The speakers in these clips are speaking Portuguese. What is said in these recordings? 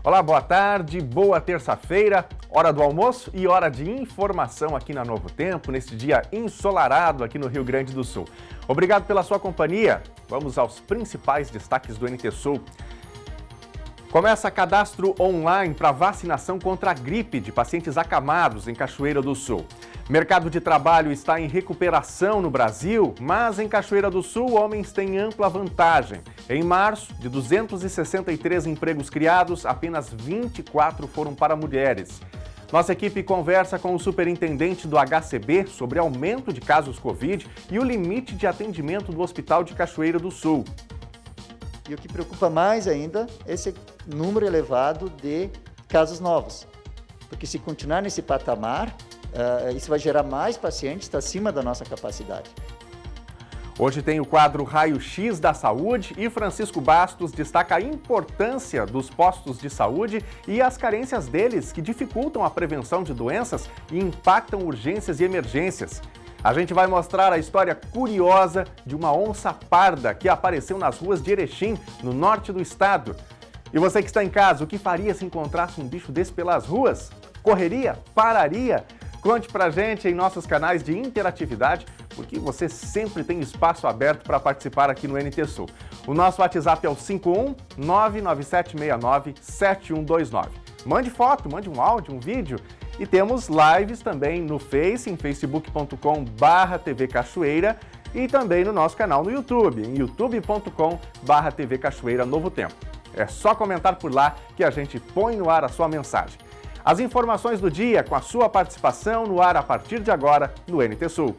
Olá, boa tarde, boa terça-feira, hora do almoço e hora de informação aqui na Novo Tempo, neste dia ensolarado aqui no Rio Grande do Sul. Obrigado pela sua companhia. Vamos aos principais destaques do NT Sul. Começa cadastro online para vacinação contra a gripe de pacientes acamados em Cachoeira do Sul. Mercado de trabalho está em recuperação no Brasil, mas em Cachoeira do Sul, homens têm ampla vantagem. Em março, de 263 empregos criados, apenas 24 foram para mulheres. Nossa equipe conversa com o superintendente do HCB sobre aumento de casos Covid e o limite de atendimento do Hospital de Cachoeira do Sul. E o que preocupa mais ainda é esse número elevado de casos novos. Porque se continuar nesse patamar, isso vai gerar mais pacientes, está acima da nossa capacidade. Hoje tem o quadro Raio-X da Saúde e Francisco Bastos destaca a importância dos postos de saúde e as carências deles que dificultam a prevenção de doenças e impactam urgências e emergências. A gente vai mostrar a história curiosa de uma onça parda que apareceu nas ruas de Erechim, no norte do estado. E você que está em casa, o que faria se encontrasse um bicho desse pelas ruas? Correria? Pararia? Conte pra gente em nossos canais de interatividade, porque você sempre tem espaço aberto para participar aqui no NT Sul. O nosso WhatsApp é o 51 99769 7129. Mande foto, mande um áudio, um vídeo. E temos lives também no Face, em facebook.com/TV Cachoeira e também no nosso canal no YouTube, em youtube.com/TV Cachoeira Novo Tempo. É só comentar por lá que a gente põe no ar a sua mensagem. As informações do dia com a sua participação no ar a partir de agora no NT Sul.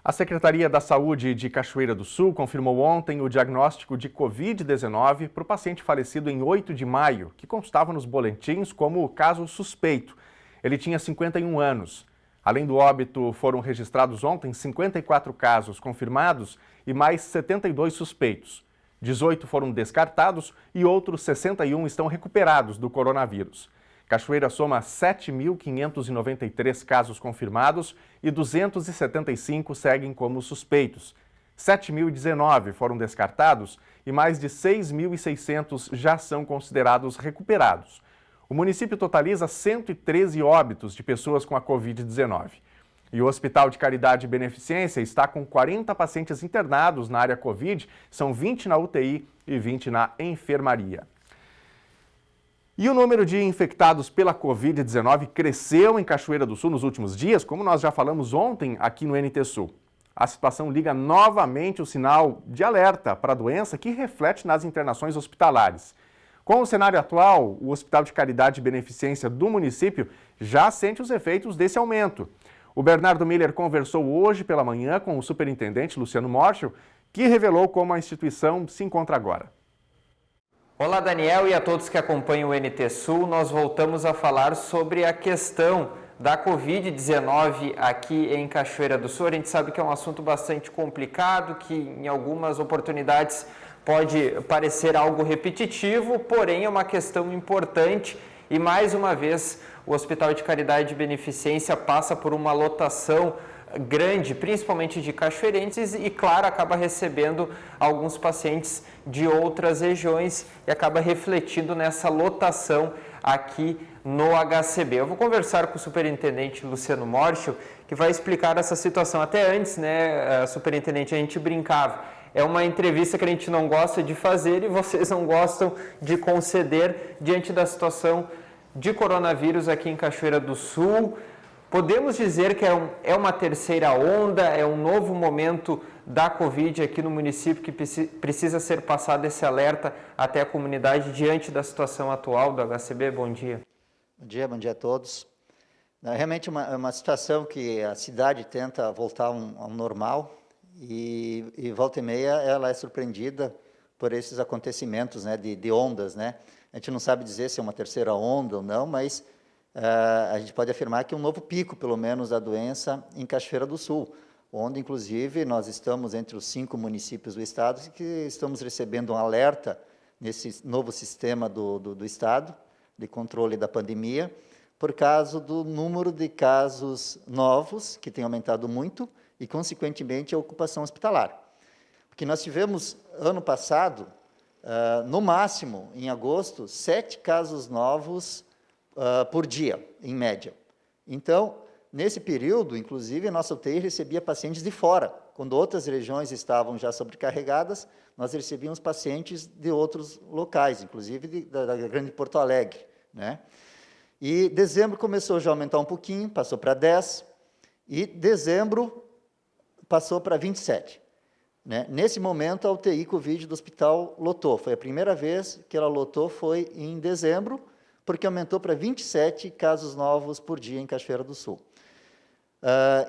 A Secretaria da Saúde de Cachoeira do Sul confirmou ontem o diagnóstico de Covid-19 para o paciente falecido em 8 de maio, que constava nos boletins como caso suspeito. Ele tinha 51 anos. Além do óbito, foram registrados ontem 54 casos confirmados e mais 72 suspeitos. 18 foram descartados e outros 61 estão recuperados do coronavírus. Cachoeira soma 7.593 casos confirmados e 275 seguem como suspeitos. 7.019 foram descartados e mais de 6.600 já são considerados recuperados. O município totaliza 113 óbitos de pessoas com a Covid-19. E o Hospital de Caridade e Beneficência está com 40 pacientes internados na área Covid, são 20 na UTI e 20 na enfermaria. E o número de infectados pela Covid-19 cresceu em Cachoeira do Sul nos últimos dias, como nós já falamos ontem aqui no NT Sul. A situação liga novamente o sinal de alerta para a doença que reflete nas internações hospitalares. Com o cenário atual, o Hospital de Caridade e Beneficência do município já sente os efeitos desse aumento. O Bernardo Miller conversou hoje pela manhã com o superintendente Luciano Morschel, que revelou como a instituição se encontra agora. Olá, Daniel, e a todos que acompanham o NT Sul. Nós voltamos a falar sobre a questão da Covid-19 aqui em Cachoeira do Sul. A gente sabe que é um assunto bastante complicado, que em algumas oportunidades pode parecer algo repetitivo, porém é uma questão importante e, mais uma vez, o Hospital de Caridade e Beneficência passa por uma lotação grande, principalmente de cachoeirenses e, claro, acaba recebendo alguns pacientes de outras regiões e acaba refletindo nessa lotação aqui no HCB. Eu vou conversar com o superintendente Luciano Morschel, que vai explicar essa situação. Até antes, né, superintendente, a gente brincava. É uma entrevista que a gente não gosta de fazer e vocês não gostam de conceder diante da situação de coronavírus aqui em Cachoeira do Sul. Podemos dizer que é uma terceira onda, é um novo momento da Covid aqui no município que precisa ser passado esse alerta até a comunidade diante da situação atual do HCB. Bom dia. Bom dia a todos. Realmente é uma situação que a cidade tenta voltar ao normal e volta e meia ela é surpreendida por esses acontecimentos, né, de ondas, né? A gente não sabe dizer se é uma terceira onda ou não, mas a gente pode afirmar que um novo pico, pelo menos, da doença em Cachoeira do Sul, onde, inclusive, nós estamos entre os 5 municípios do estado que estamos recebendo um alerta nesse novo sistema do estado de controle da pandemia, por causa do número de casos novos, que tem aumentado muito, e, consequentemente, a ocupação hospitalar. Porque nós tivemos, ano passado, no máximo, em agosto, 7 casos novos por dia, em média. Então, nesse período, inclusive, a nossa UTI recebia pacientes de fora. Quando outras regiões estavam já sobrecarregadas, nós recebíamos pacientes de outros locais, inclusive da Grande Porto Alegre, né? E dezembro começou já a aumentar um pouquinho, passou para 10, e dezembro passou para 27. Né? Nesse momento, a UTI Covid do hospital lotou. Foi a primeira vez que ela lotou, foi em dezembro, porque aumentou para 27 casos novos por dia em Cachoeira do Sul.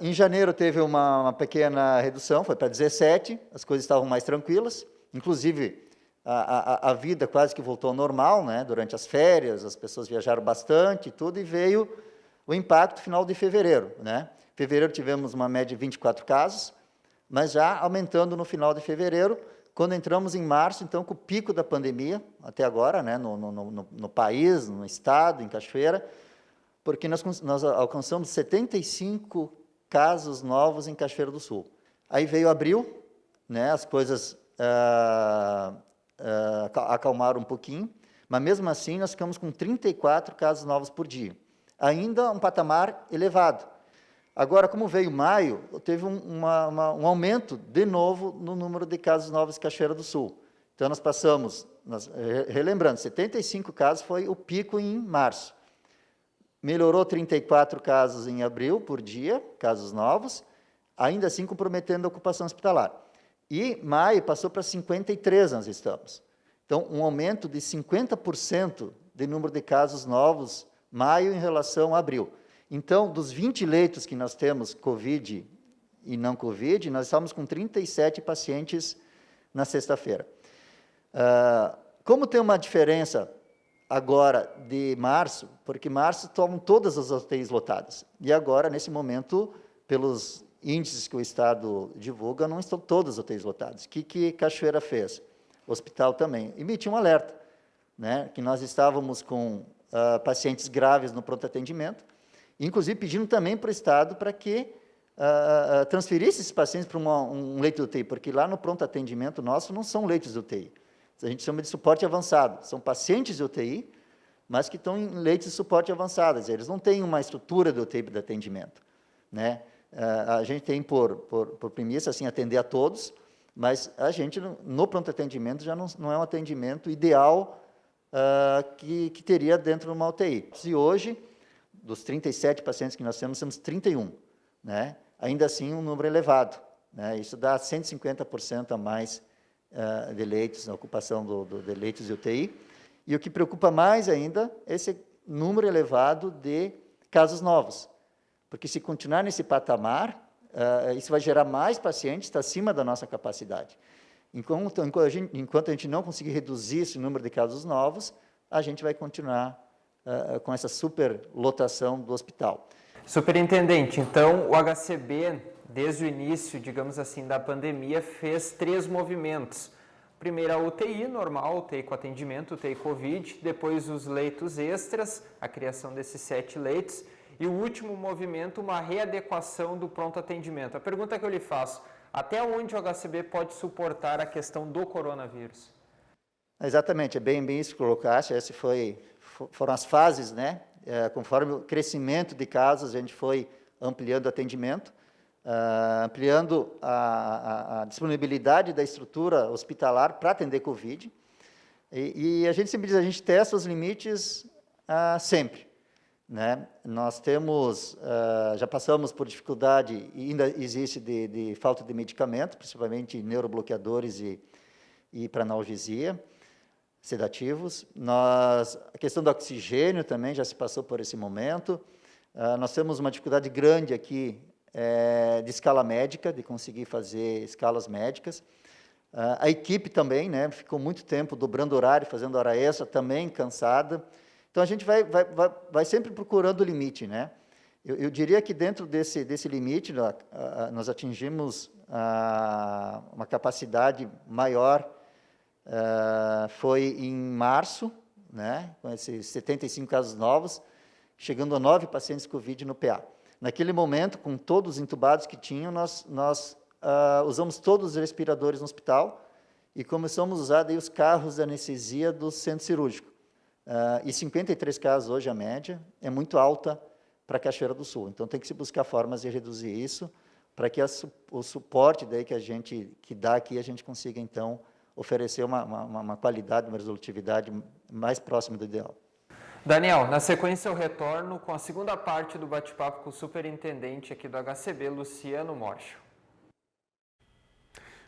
Em janeiro teve uma pequena redução, foi para 17, as coisas estavam mais tranquilas, inclusive a vida quase que voltou ao normal, né? Durante as férias, as pessoas viajaram bastante e tudo, e veio o impacto final de fevereiro. Né? Em fevereiro tivemos uma média de 24 casos, mas já aumentando no final de fevereiro, quando entramos em março, então, com o pico da pandemia, até agora, né? no país, no estado, em Cachoeira, porque nós alcançamos 75 casos novos em Cachoeira do Sul. Aí veio abril, né, as coisas acalmaram um pouquinho, mas mesmo assim nós ficamos com 34 casos novos por dia. Ainda um patamar elevado. Agora, como veio maio, teve um aumento de novo no número de casos novos em Cachoeira do Sul. Então nós passamos, relembrando, 75 casos foi o pico em março. Melhorou 34 casos em abril por dia, casos novos, ainda assim comprometendo a ocupação hospitalar. E maio passou para 53 nós estamos. Então, um aumento de 50% de número de casos novos, maio em relação a abril. Então, dos 20 leitos que nós temos, Covid e não Covid, nós estamos com 37 pacientes na sexta-feira. Como tem uma diferença agora de março, porque março tomam todas as UTIs lotadas. E agora, nesse momento, pelos índices que o Estado divulga, não estão todas as UTIs lotadas. O que Cachoeira fez? O hospital também emitiu um alerta, né, que nós estávamos com pacientes graves no pronto atendimento, inclusive pedindo também para o Estado para que transferisse esses pacientes para um leito de UTI, porque lá no pronto atendimento nosso não são leitos de UTI. A gente chama de suporte avançado. São pacientes de UTI, mas que estão em leitos de suporte avançado. Eles não têm uma estrutura de UTI de atendimento. Né? A gente tem por premissa assim, atender a todos, mas a gente, no pronto atendimento, já não é um atendimento ideal que teria dentro de uma UTI. E hoje, dos 37 pacientes que nós temos 31. Né? Ainda assim, um número elevado. Né? Isso dá 150% a mais de leitos, na ocupação de leitos de UTI. E o que preocupa mais ainda é esse número elevado de casos novos. Porque se continuar nesse patamar, isso vai gerar mais pacientes, está acima da nossa capacidade. Enquanto a gente não conseguir reduzir esse número de casos novos, a gente vai continuar com essa superlotação do hospital. Superintendente, então o HCB, desde o início, digamos assim, da pandemia, fez 3 movimentos. Primeiro a UTI normal, UTI com atendimento, UTI Covid, depois os leitos extras, a criação desses 7 leitos, e o último movimento, uma readequação do pronto atendimento. A pergunta que eu lhe faço, até onde o HCB pode suportar a questão do coronavírus? Exatamente, é bem isso que colocaste, essas foram as fases, né? Conforme o crescimento de casos, a gente foi ampliando o atendimento, ampliando a disponibilidade da estrutura hospitalar para atender Covid. E a gente sempre diz, a gente testa os limites sempre. Né? Nós temos, já passamos por dificuldade, e ainda existe de falta de medicamento, principalmente neurobloqueadores e para analgesia, sedativos. A questão do oxigênio também já se passou por esse momento. Nós temos uma dificuldade grande aqui de escala médica, de conseguir fazer escalas médicas. A equipe também, né, ficou muito tempo dobrando horário, fazendo hora extra, também cansada. Então, a gente vai sempre procurando o limite. Né? Eu diria que dentro desse limite, nós atingimos uma capacidade maior, foi em março, né, com esses 75 casos novos, chegando a 9 pacientes Covid no PA. Naquele momento, com todos os entubados que tinham, nós usamos todos os respiradores no hospital e começamos a usar daí os carros de anestesia do centro cirúrgico. E 53 casos hoje, a média, é muito alta para Cachoeira do Sul. Então, tem que se buscar formas de reduzir isso, para que o suporte daí que dá aqui, a gente consiga, então, oferecer uma qualidade, uma resolutividade mais próxima do ideal. Daniel, na sequência eu retorno com a segunda parte do bate-papo com o superintendente aqui do HCB, Luciano Morcho.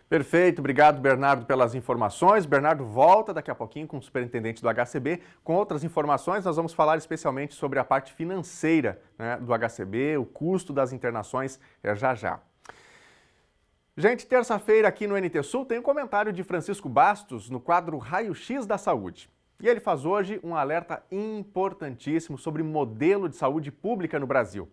Perfeito, obrigado Bernardo pelas informações. Bernardo volta daqui a pouquinho com o superintendente do HCB com outras informações. Nós vamos falar especialmente sobre a parte financeira, né, do HCB, o custo das internações já já. Gente, terça-feira aqui no NT Sul tem um comentário de Francisco Bastos no quadro Raio-X da Saúde. E ele faz hoje um alerta importantíssimo sobre modelo de saúde pública no Brasil.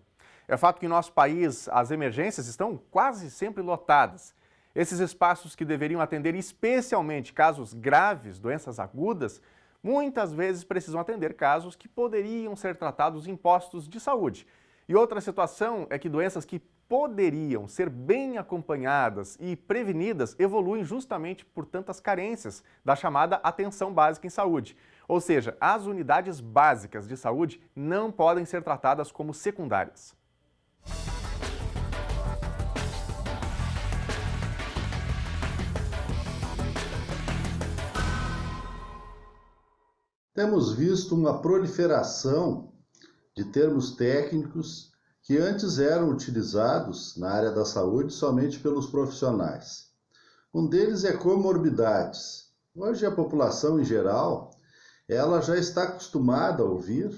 É fato que em nosso país as emergências estão quase sempre lotadas. Esses espaços que deveriam atender especialmente casos graves, doenças agudas, muitas vezes precisam atender casos que poderiam ser tratados em postos de saúde. E outra situação é que doenças que poderiam ser bem acompanhadas e prevenidas evoluem justamente por tantas carências da chamada atenção básica em saúde. Ou seja, as unidades básicas de saúde não podem ser tratadas como secundárias. Temos visto uma proliferação de termos técnicos que antes eram utilizados na área da saúde somente pelos profissionais. Um deles é comorbidades. Hoje a população em geral, ela já está acostumada a ouvir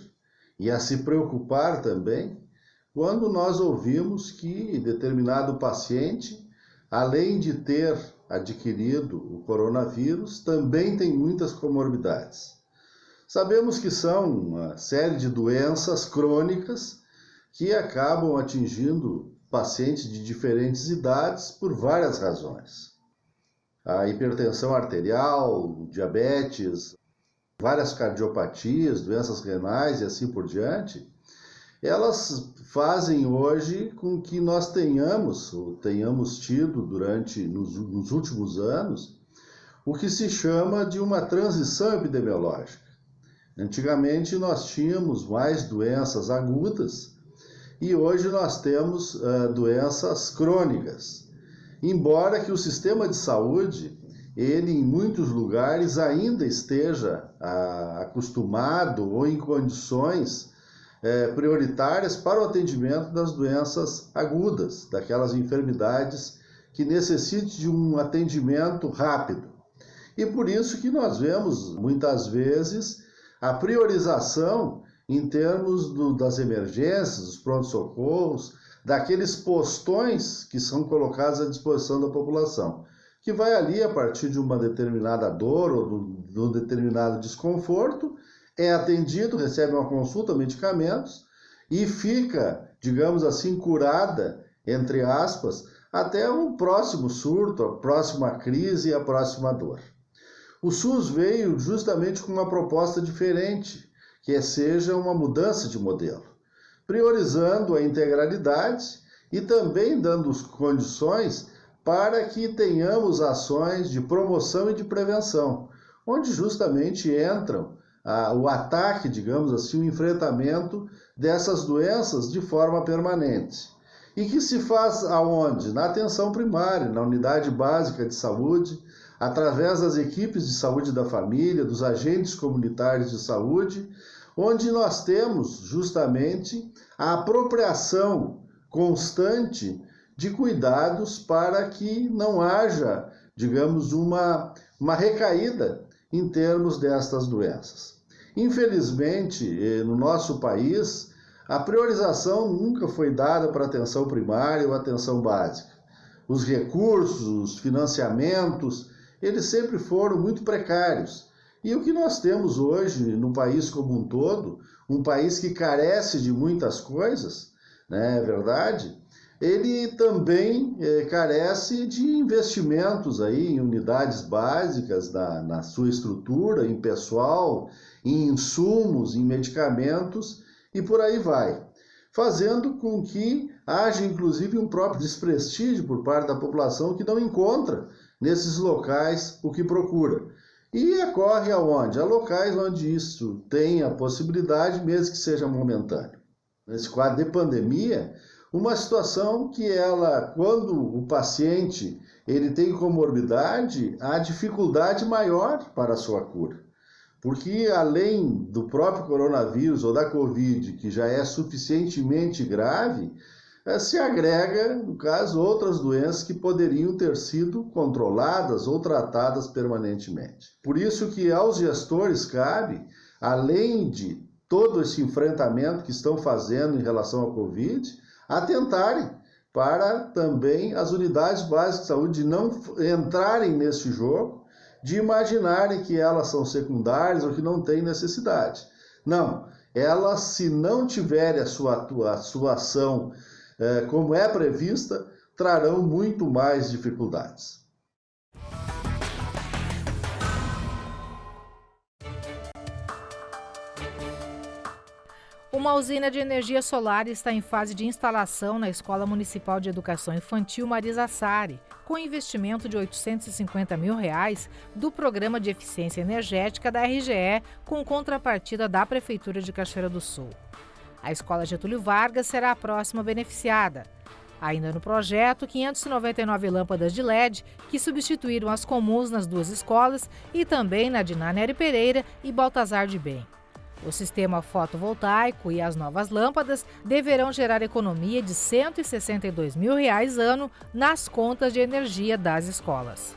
e a se preocupar também quando nós ouvimos que determinado paciente, além de ter adquirido o coronavírus, também tem muitas comorbidades. Sabemos que são uma série de doenças crônicas que acabam atingindo pacientes de diferentes idades por várias razões. A hipertensão arterial, diabetes, várias cardiopatia, doenças renais e assim por diante, elas fazem hoje com que nós tenhamos tido nos últimos anos, o que se chama de uma transição epidemiológica. Antigamente nós tínhamos mais doenças agudas e hoje nós temos doenças crônicas. Embora que o sistema de saúde, ele em muitos lugares ainda esteja acostumado ou em condições prioritárias para o atendimento das doenças agudas, daquelas enfermidades que necessitam de um atendimento rápido. E por isso que nós vemos muitas vezes a priorização em termos das emergências, dos pronto-socorros, daqueles postões que são colocados à disposição da população, que vai ali a partir de uma determinada dor ou de um determinado desconforto, é atendido, recebe uma consulta, medicamentos e fica, digamos assim, curada, entre aspas, até um próximo surto, a próxima crise e a próxima dor. O SUS veio justamente com uma proposta diferente, que seja uma mudança de modelo, priorizando a integralidade e também dando condições para que tenhamos ações de promoção e de prevenção, onde justamente entram o ataque, digamos assim, o enfrentamento dessas doenças de forma permanente. E que se faz aonde? Na atenção primária, na unidade básica de saúde, através das equipes de saúde da família, dos agentes comunitários de saúde, onde nós temos justamente a apropriação constante de cuidados para que não haja, digamos, uma recaída em termos destas doenças. Infelizmente, no nosso país, a priorização nunca foi dada para a atenção primária ou atenção básica. Os recursos, os financiamentos, eles sempre foram muito precários. E o que nós temos hoje no país como um todo, um país que carece de muitas coisas, né, é verdade, ele também carece de investimentos aí em unidades básicas na sua estrutura, em pessoal, em insumos, em medicamentos e por aí vai. fazendo com que haja inclusive um próprio desprestígio por parte da população que não encontra nesses locais o que procura. E ocorre aonde? A locais onde isso tem a possibilidade, mesmo que seja momentâneo. Nesse quadro de pandemia, uma situação que ela, quando o paciente ele tem comorbidade, há dificuldade maior para a sua cura. Porque além do próprio coronavírus ou da Covid, que já é suficientemente grave, se agrega, no caso, outras doenças que poderiam ter sido controladas ou tratadas permanentemente. Por isso que aos gestores cabe, além de todo esse enfrentamento que estão fazendo em relação à Covid, atentarem para também as unidades básicas de saúde não entrarem nesse jogo, de imaginarem que elas são secundárias ou que não têm necessidade. Não, elas, se não tiverem a sua ação como é prevista, trarão muito mais dificuldades. Uma usina de energia solar está em fase de instalação na Escola Municipal de Educação Infantil Marisa Sari, com investimento de R$ 850 mil do Programa de Eficiência Energética da RGE, com contrapartida da Prefeitura de Cachoeira do Sul. A Escola Getúlio Vargas será a próxima beneficiada. Ainda no projeto, 599 lâmpadas de LED, que substituíram as comuns nas duas escolas e também na de Nanieri Pereira e Baltazar de Bem. O sistema fotovoltaico e as novas lâmpadas deverão gerar economia de R$ 162 mil ano nas contas de energia das escolas.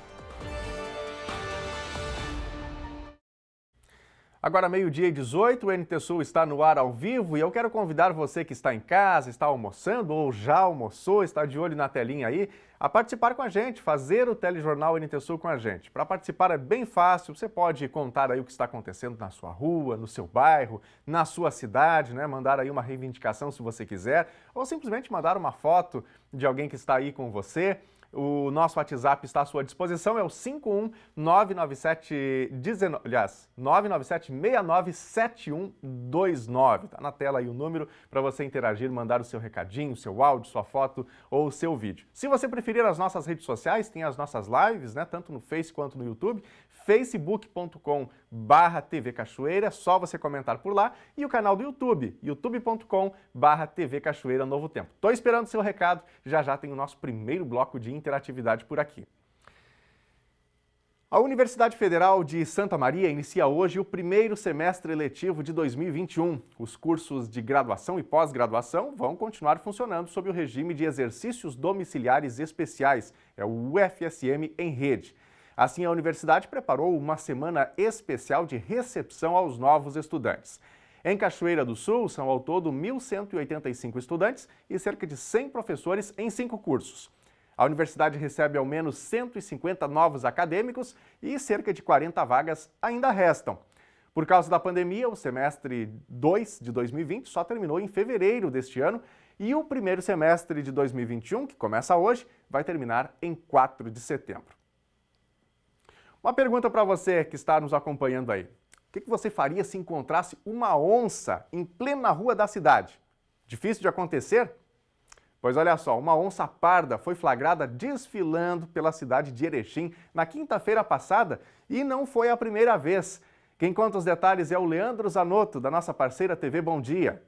Agora, 12h18, o NT Sul está no ar ao vivo e eu quero convidar você que está em casa, está almoçando ou já almoçou, está de olho na telinha aí, a participar com a gente, fazer o telejornal NT Sul com a gente. Para participar é bem fácil, você pode contar aí o que está acontecendo na sua rua, no seu bairro, na sua cidade, né? Mandar aí uma reivindicação se você quiser, ou simplesmente mandar uma foto de alguém que está aí com você. O nosso WhatsApp está à sua disposição, é o 997-697129. Está na tela aí o número para você interagir, mandar o seu recadinho, seu áudio, sua foto ou o seu vídeo. Se você preferir as nossas redes sociais, tem as nossas lives, né, tanto no Face quanto no YouTube, facebook.com/TV Cachoeira, é só você comentar por lá, e o canal do YouTube, youtube.com/TV Cachoeira Novo Tempo. Estou esperando o seu recado, já tem o nosso primeiro bloco de interatividade por aqui. A Universidade Federal de Santa Maria inicia hoje o primeiro semestre letivo de 2021. Os cursos de graduação e pós-graduação vão continuar funcionando sob o regime de exercícios domiciliares especiais, é o UFSM em rede. Assim, a universidade preparou uma semana especial de recepção aos novos estudantes. Em Cachoeira do Sul, são ao todo 1.185 estudantes e cerca de 100 professores em 5 cursos. A universidade recebe ao menos 150 novos acadêmicos e cerca de 40 vagas ainda restam. Por causa da pandemia, o semestre 2 de 2020 só terminou em fevereiro deste ano e o primeiro semestre de 2021, que começa hoje, vai terminar em 4 de setembro. Uma pergunta para você que está nos acompanhando aí. O que você faria se encontrasse uma onça em plena rua da cidade? Difícil de acontecer? Pois olha só, uma onça parda foi flagrada desfilando pela cidade de Erechim na quinta-feira passada e não foi a primeira vez. Quem conta os detalhes é o Leandro Zanotto, da nossa parceira TV Bom Dia.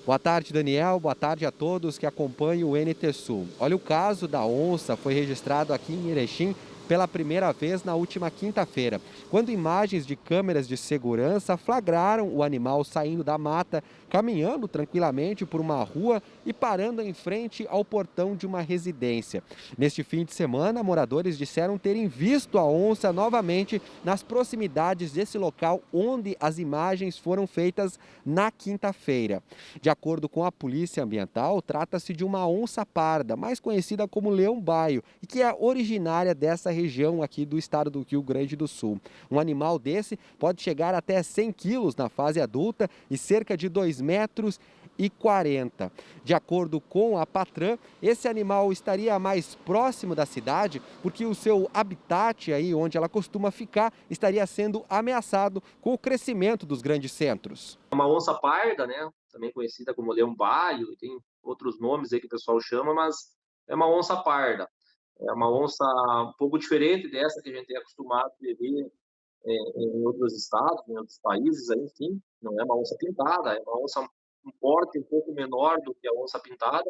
Boa tarde, Daniel. Boa tarde a todos que acompanham o NT Sul. Olha, o caso da onça foi registrado aqui em Erechim pela primeira vez na última quinta-feira, quando imagens de câmeras de segurança flagraram o animal saindo da mata, caminhando tranquilamente por uma rua e parando em frente ao portão de uma residência. Neste fim de semana, moradores disseram terem visto a onça novamente nas proximidades desse local onde as imagens foram feitas na quinta-feira. De acordo com a Polícia Ambiental, trata-se de uma onça parda, mais conhecida como leão-baio, e que é originária dessa região aqui do estado do Rio Grande do Sul. Um animal desse pode chegar até 100 quilos na fase adulta e cerca de 2,40 metros. De acordo com a Patran, esse animal estaria mais próximo da cidade porque o seu habitat, aí onde ela costuma ficar, estaria sendo ameaçado com o crescimento dos grandes centros. Uma onça parda, né? também conhecida como leão-baio, e tem outros nomes aí que o pessoal chama, mas é uma onça parda. É uma onça um pouco diferente dessa que a gente é acostumado a ver em outros estados, em outros países, aí, enfim, não é uma onça pintada, é uma onça um porte um pouco menor do que a onça pintada.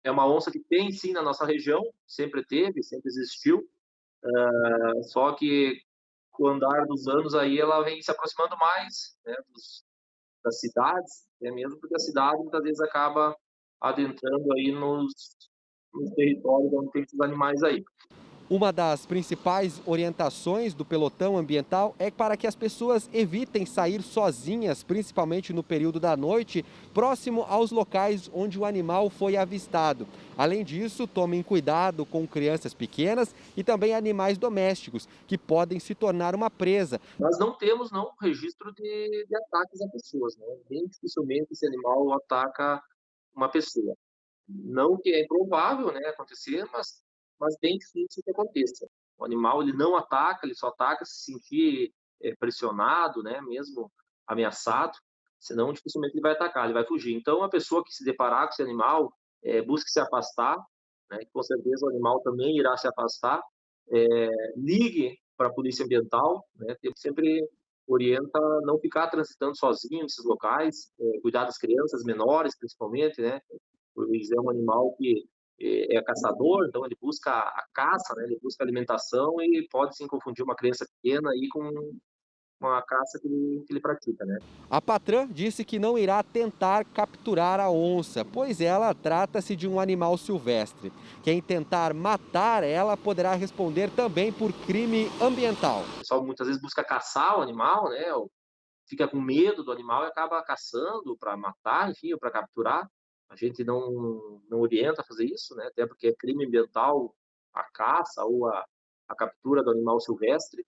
É uma onça que tem, sim, na nossa região, sempre teve, sempre existiu, só que com o andar dos anos aí ela vem se aproximando mais, né, das cidades, mesmo porque a cidade muitas vezes acaba adentrando aí nos territórios onde tem esses animais aí. Uma das principais orientações do pelotão ambiental é para que as pessoas evitem sair sozinhas, principalmente no período da noite, próximo aos locais onde o animal foi avistado. Além disso, tomem cuidado com crianças pequenas e também animais domésticos, que podem se tornar uma presa. Nós não temos registro de ataques a pessoas, né? Bem dificilmente esse animal ataca uma pessoa. Não que é improvável, né, acontecer, mas bem difícil que aconteça. O animal ele não ataca, ele só ataca se sentir pressionado, né, mesmo ameaçado, senão dificilmente ele vai atacar, ele vai fugir. Então, a pessoa que se deparar com esse animal, busque se afastar, né, com certeza o animal também irá se afastar, ligue para a polícia ambiental, né, sempre orienta a não ficar transitando sozinho nesses locais, cuidar das crianças menores, principalmente, né, pois é um animal que é caçador, então ele busca a caça, né? Ele busca alimentação e pode sim confundir uma criança pequena aí com uma caça que ele pratica, né? A patrã disse que não irá tentar capturar a onça, pois ela trata-se de um animal silvestre. Quem tentar matar ela poderá responder também por crime ambiental. O pessoal muitas vezes busca caçar o animal, né? Ou fica com medo do animal e acaba caçando para matar, enfim, ou para capturar. A gente não orienta a fazer isso, né? Até porque é crime ambiental a caça ou a captura do animal silvestre.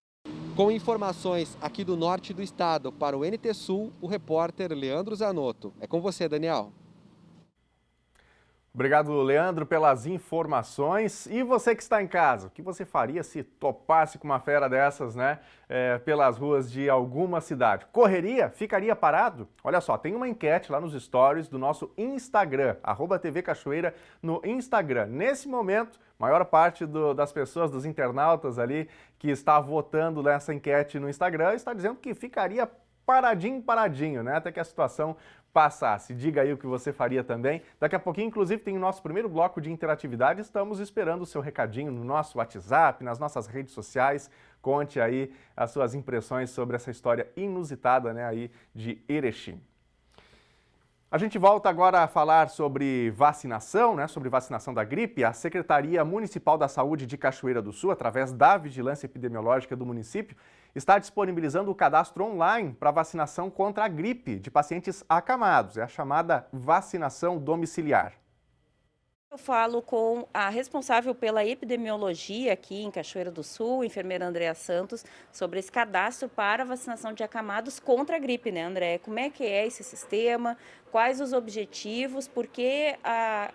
Com informações aqui do norte do estado para o NT Sul, o repórter Leandro Zanotto. É com você, Daniel. Obrigado, Leandro, pelas informações. E você que está em casa, o que você faria se topasse com uma fera dessas, né? Pelas ruas de alguma cidade? Correria? Ficaria parado? Olha só, tem uma enquete lá nos stories do nosso Instagram, @TV Cachoeira no Instagram. Nesse momento, a maior parte das pessoas, dos internautas ali que está votando nessa enquete no Instagram, está dizendo que ficaria paradinho, né? Até que a situação passasse. Diga aí o que você faria também. Daqui a pouquinho, inclusive, tem o nosso primeiro bloco de interatividade. Estamos esperando o seu recadinho no nosso WhatsApp, nas nossas redes sociais. Conte aí as suas impressões sobre essa história inusitada, né, aí de Erechim. A gente volta agora a falar sobre vacinação, né, sobre vacinação da gripe. A Secretaria Municipal da Saúde de Cachoeira do Sul, através da Vigilância Epidemiológica do município, está disponibilizando o cadastro online para vacinação contra a gripe de pacientes acamados. É a chamada vacinação domiciliar. Eu falo com a responsável pela epidemiologia aqui em Cachoeira do Sul, a enfermeira Andréa Santos, sobre esse cadastro para vacinação de acamados contra a gripe, né, André? Como é que é esse sistema? Quais os objetivos? Por que a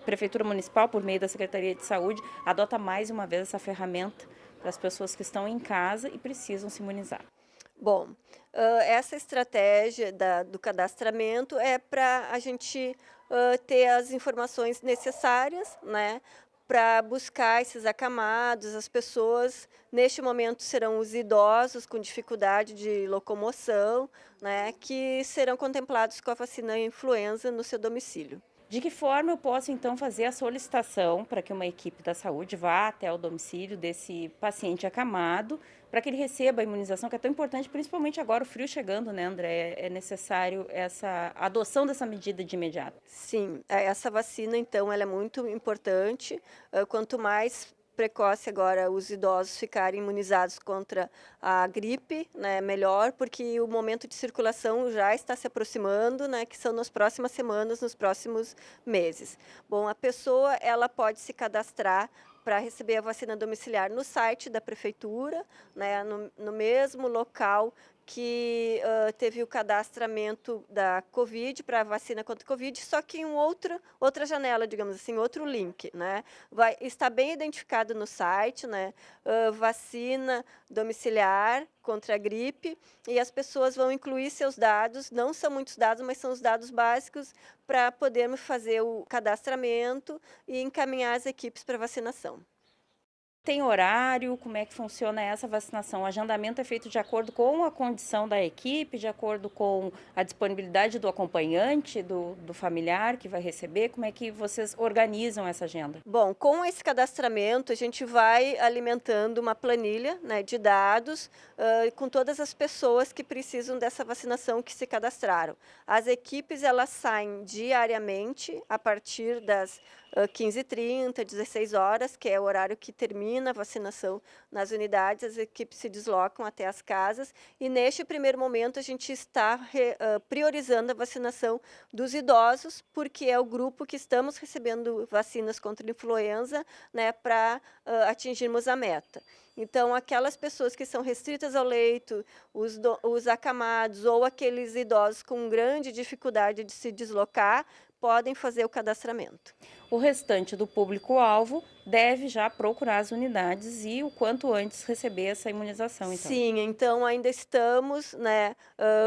Prefeitura Municipal, por meio da Secretaria de Saúde, adota mais uma vez essa ferramenta para as pessoas que estão em casa e precisam se imunizar? Bom, essa estratégia do cadastramento é para a gente ter as informações necessárias, né, para buscar esses acamados. As pessoas, neste momento, serão os idosos com dificuldade de locomoção, né, que serão contemplados com a vacina influenza no seu domicílio. De que forma eu posso, então, fazer a solicitação para que uma equipe da saúde vá até o domicílio desse paciente acamado, para que ele receba a imunização, que é tão importante, principalmente agora o frio chegando, né, André? É necessário essa adoção dessa medida de imediato. Sim, essa vacina, então, ela é muito importante. Quanto mais precoce agora os idosos ficarem imunizados contra a gripe, né, melhor, porque o momento de circulação já está se aproximando, né, que são nas próximas semanas, nos próximos meses. Bom, a pessoa ela pode se cadastrar para receber a vacina domiciliar no site da prefeitura, né, no mesmo local que teve o cadastramento da Covid, para a vacina contra a Covid, só que em outra janela, digamos assim, outro link, né? Está bem identificado no site, né? Vacina domiciliar contra a gripe, e as pessoas vão incluir seus dados, não são muitos dados, mas são os dados básicos para podermos fazer o cadastramento e encaminhar as equipes para vacinação. Tem horário? Como é que funciona essa vacinação? O agendamento é feito de acordo com a condição da equipe, de acordo com a disponibilidade do acompanhante, do familiar que vai receber? Como é que vocês organizam essa agenda? Bom, com esse cadastramento, a gente vai alimentando uma planilha, né, de dados com todas as pessoas que precisam dessa vacinação que se cadastraram. As equipes, elas saem diariamente a partir das 15h30, 16 horas, que é o horário que termina a vacinação nas unidades. As equipes se deslocam até as casas e, neste primeiro momento, a gente está priorizando a vacinação dos idosos, porque é o grupo que estamos recebendo vacinas contra a influenza, né, para atingirmos a meta. Então, aquelas pessoas que são restritas ao leito, os acamados ou aqueles idosos com grande dificuldade de se deslocar, podem fazer o cadastramento. O restante do público-alvo deve já procurar as unidades e o quanto antes receber essa imunização, então. Sim, então ainda estamos, né,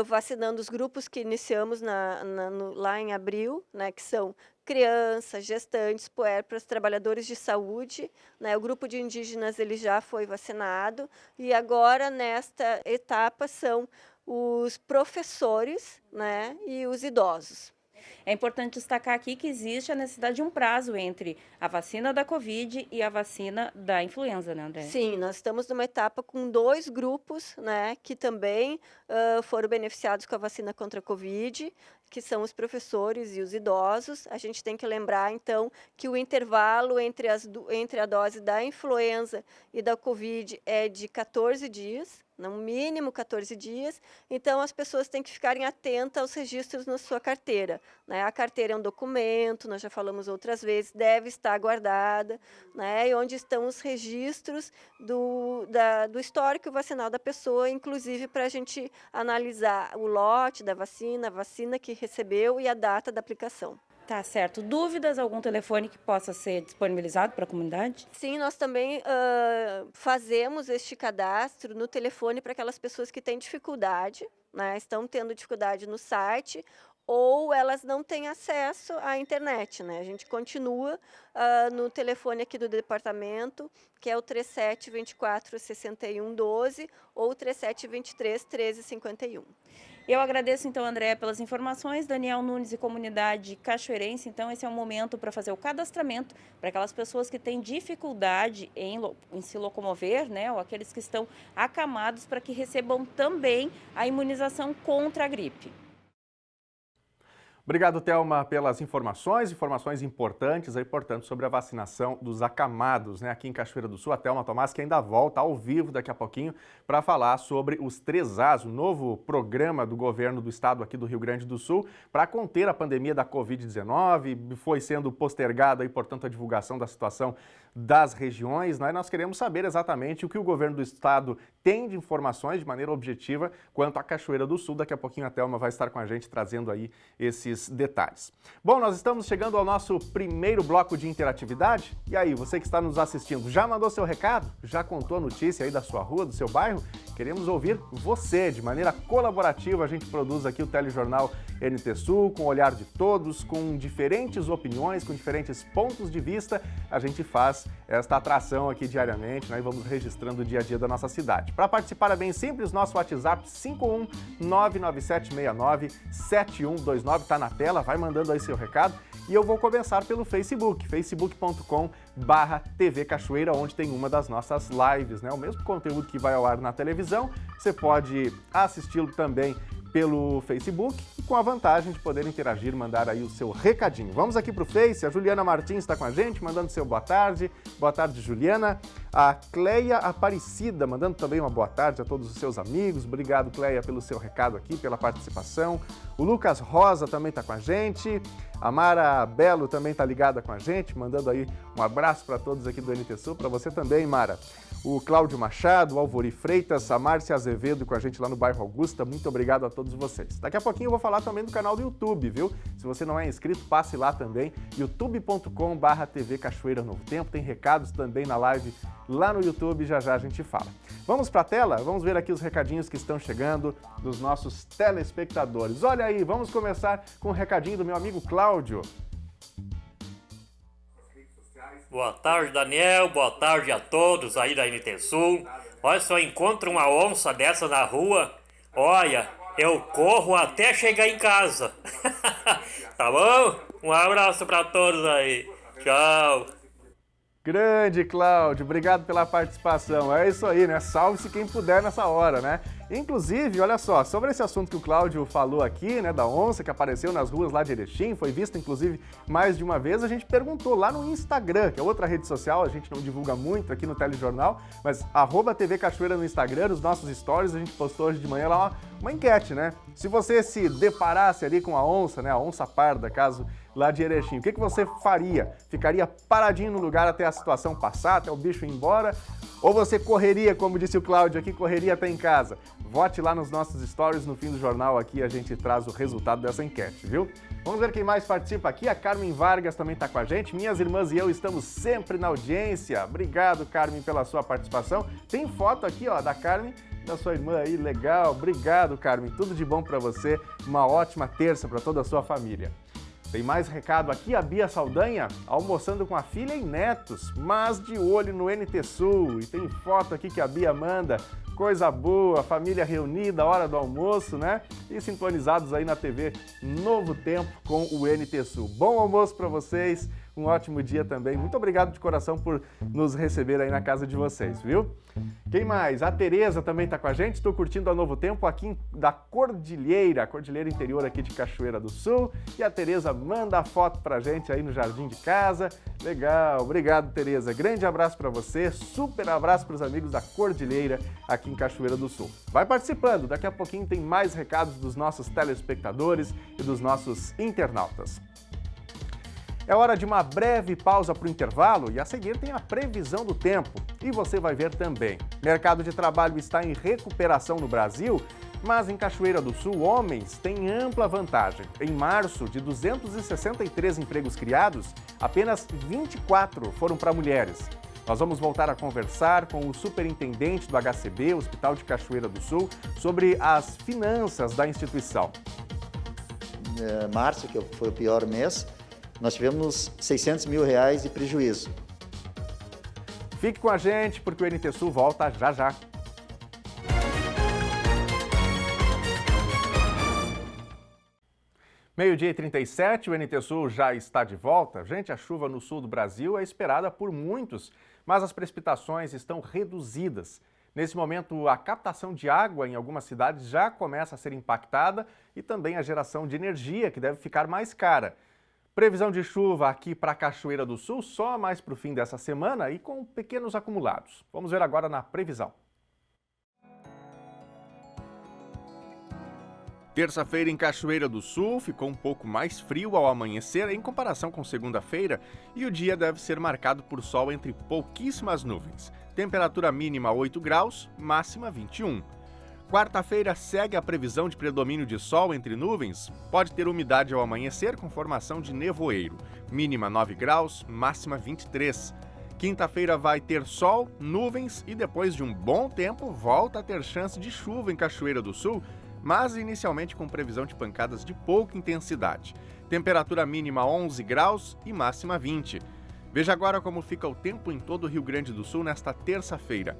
vacinando os grupos que iniciamos lá em abril, né, que são crianças, gestantes, puérperas, trabalhadores de saúde, né, o grupo de indígenas ele já foi vacinado e agora nesta etapa são os professores, né, e os idosos. É importante destacar aqui que existe a necessidade de um prazo entre a vacina da Covid e a vacina da influenza, né, André? Sim, nós estamos numa etapa com 2 grupos, né, que também foram beneficiados com a vacina contra a Covid, que são os professores e os idosos. A gente tem que lembrar, então, que o intervalo entre a dose da influenza e da Covid é de 14 dias, no mínimo 14 dias, então as pessoas têm que ficarem atentas aos registros na sua carteira, né? A carteira é um documento, nós já falamos outras vezes, deve estar guardada, né? E onde estão os registros do histórico vacinal da pessoa, inclusive para a gente analisar o lote da vacina, a vacina que recebeu e a data da aplicação. Tá certo. Dúvidas? Algum telefone que possa ser disponibilizado para a comunidade? Sim, nós também fazemos este cadastro no telefone para aquelas pessoas que têm dificuldade, né, estão tendo dificuldade no site ou elas não têm acesso à internet, né? A gente continua no telefone aqui do departamento, que é o 3724-6112 ou 3723-1351. Eu agradeço, então, André, pelas informações. Daniel Nunes e comunidade cachoeirense, então, esse é o momento para fazer o cadastramento para aquelas pessoas que têm dificuldade em se locomover, né, ou aqueles que estão acamados para que recebam também a imunização contra a gripe. Obrigado, Thelma, pelas informações importantes aí, portanto, sobre a vacinação dos acamados, né, aqui em Cachoeira do Sul. A Thelma Tomás, que ainda volta ao vivo daqui a pouquinho para falar sobre os 3As, o novo programa do governo do estado aqui do Rio Grande do Sul para conter a pandemia da Covid-19. Foi sendo postergada aí, portanto, a divulgação da situação das regiões, né? Nós queremos saber exatamente o que o governo do estado tem de informações de maneira objetiva quanto à Cachoeira do Sul. Daqui a pouquinho a Thelma vai estar com a gente trazendo aí esses detalhes. Bom, nós estamos chegando ao nosso primeiro bloco de interatividade. E aí, você que está nos assistindo, já mandou seu recado? Já contou a notícia aí da sua rua, do seu bairro? Queremos ouvir você. De maneira colaborativa, a gente produz aqui o telejornal NT Sul, com o olhar de todos, com diferentes opiniões, com diferentes pontos de vista. A gente faz esta atração aqui diariamente, né, e vamos registrando o dia a dia da nossa cidade. Para participar é bem simples, nosso WhatsApp 51997697129 está na tela, vai mandando aí seu recado. E eu vou começar pelo Facebook, facebook.com/TV Cachoeira, onde tem uma das nossas lives, né? O mesmo conteúdo que vai ao ar na televisão, você pode assisti-lo também pelo Facebook. com a vantagem de poder interagir, mandar aí o seu recadinho. Vamos aqui para o Face, a Juliana Martins está com a gente, mandando seu boa tarde. Boa tarde, Juliana. A Cleia Aparecida, mandando também uma boa tarde a todos os seus amigos. Obrigado, Cleia, pelo seu recado aqui, pela participação. O Lucas Rosa também está com a gente. A Mara Belo também está ligada com a gente, mandando aí um abraço para todos aqui do NT Sul, para você também, Mara. O Cláudio Machado, o Alvori Freitas, a Márcia Azevedo com a gente lá no bairro Augusta. Muito obrigado a todos vocês. Daqui a pouquinho eu vou falar também do canal do YouTube, viu? Se você não é inscrito, passe lá também, youtube.com/TV Cachoeira Novo Tempo. Tem recados também na live lá no YouTube, já já a gente fala. Vamos para a tela? Vamos ver aqui os recadinhos que estão chegando dos nossos telespectadores. Olha aí, vamos começar com o recadinho do meu amigo Cláudio. Boa tarde, Daniel. Boa tarde a todos aí da NT Sul. Olha, se eu encontro uma onça dessa na rua, olha, eu corro até chegar em casa. Tá bom? Um abraço para todos aí. Tchau. Grande Cláudio, obrigado pela participação. É isso aí, né? Salve-se quem puder nessa hora, né? Inclusive, olha só, sobre esse assunto que o Cláudio falou aqui, né, da onça que apareceu nas ruas lá de Erechim, foi vista inclusive mais de uma vez, a gente perguntou lá no Instagram, que é outra rede social, a gente não divulga muito aqui no telejornal, mas @TV Cachoeira no Instagram, nos nossos stories, a gente postou hoje de manhã lá uma enquete, né? Se você se deparasse ali com a onça, né, a onça parda, caso lá de Erechim, o que você faria? Ficaria paradinho no lugar até a situação passar, até o bicho ir embora? Ou você correria, como disse o Cláudio aqui, correria até em casa? Vote lá nos nossos stories, no fim do jornal aqui a gente traz o resultado dessa enquete, viu? Vamos ver quem mais participa aqui. A Carmen Vargas também está com a gente. Minhas irmãs e eu estamos sempre na audiência. Obrigado, Carmen, pela sua participação. Tem foto aqui, ó, da Carmen, da sua irmã aí, legal. Obrigado, Carmen. Tudo de bom para você. Uma ótima terça para toda a sua família. Tem mais recado aqui, a Bia Saldanha almoçando com a filha e netos, mas de olho no NT Sul. E tem foto aqui que a Bia manda, coisa boa, família reunida, hora do almoço, né? E sintonizados aí na TV Novo Tempo com o NT Sul. Bom almoço para vocês, um ótimo dia também. Muito obrigado de coração por nos receber aí na casa de vocês, viu? Quem mais? A Tereza também está com a gente. Estou curtindo a Novo Tempo aqui da Cordilheira, a Cordilheira Interior aqui de Cachoeira do Sul. E a Tereza manda a foto pra gente aí no jardim de casa. Legal, obrigado, Tereza. Grande abraço para você, super abraço para os amigos da Cordilheira aqui em Cachoeira do Sul. Vai participando, daqui a pouquinho tem mais recados dos nossos telespectadores e dos nossos internautas. É hora de uma breve pausa para o intervalo e a seguir tem a previsão do tempo. E você vai ver também. Mercado de trabalho está em recuperação no Brasil, mas em Cachoeira do Sul, homens têm ampla vantagem. Em março, de 263 empregos criados, apenas 24 foram para mulheres. Nós vamos voltar a conversar com o superintendente do HCB, Hospital de Cachoeira do Sul, sobre as finanças da instituição. Março, que foi o pior mês, nós tivemos R$600 mil de prejuízo. Fique com a gente, porque o NT Sul volta já já. Meio-dia e 37, o NT Sul já está de volta. Gente, a chuva no sul do Brasil é esperada por muitos, mas as precipitações estão reduzidas. Nesse momento, a captação de água em algumas cidades já começa a ser impactada e também a geração de energia, que deve ficar mais cara. Previsão de chuva aqui para Cachoeira do Sul só mais para o fim dessa semana e com pequenos acumulados. Vamos ver agora na previsão. Terça-feira em Cachoeira do Sul ficou um pouco mais frio ao amanhecer em comparação com segunda-feira e o dia deve ser marcado por sol entre pouquíssimas nuvens. Temperatura mínima 8 graus, máxima 21. Quarta-feira segue a previsão de predomínio de sol entre nuvens. Pode ter umidade ao amanhecer com formação de nevoeiro. Mínima 9 graus, máxima 23. Quinta-feira vai ter sol, nuvens e depois de um bom tempo volta a ter chance de chuva em Cachoeira do Sul, mas inicialmente com previsão de pancadas de pouca intensidade. Temperatura mínima 11 graus e máxima 20. Veja agora como fica o tempo em todo o Rio Grande do Sul nesta terça-feira.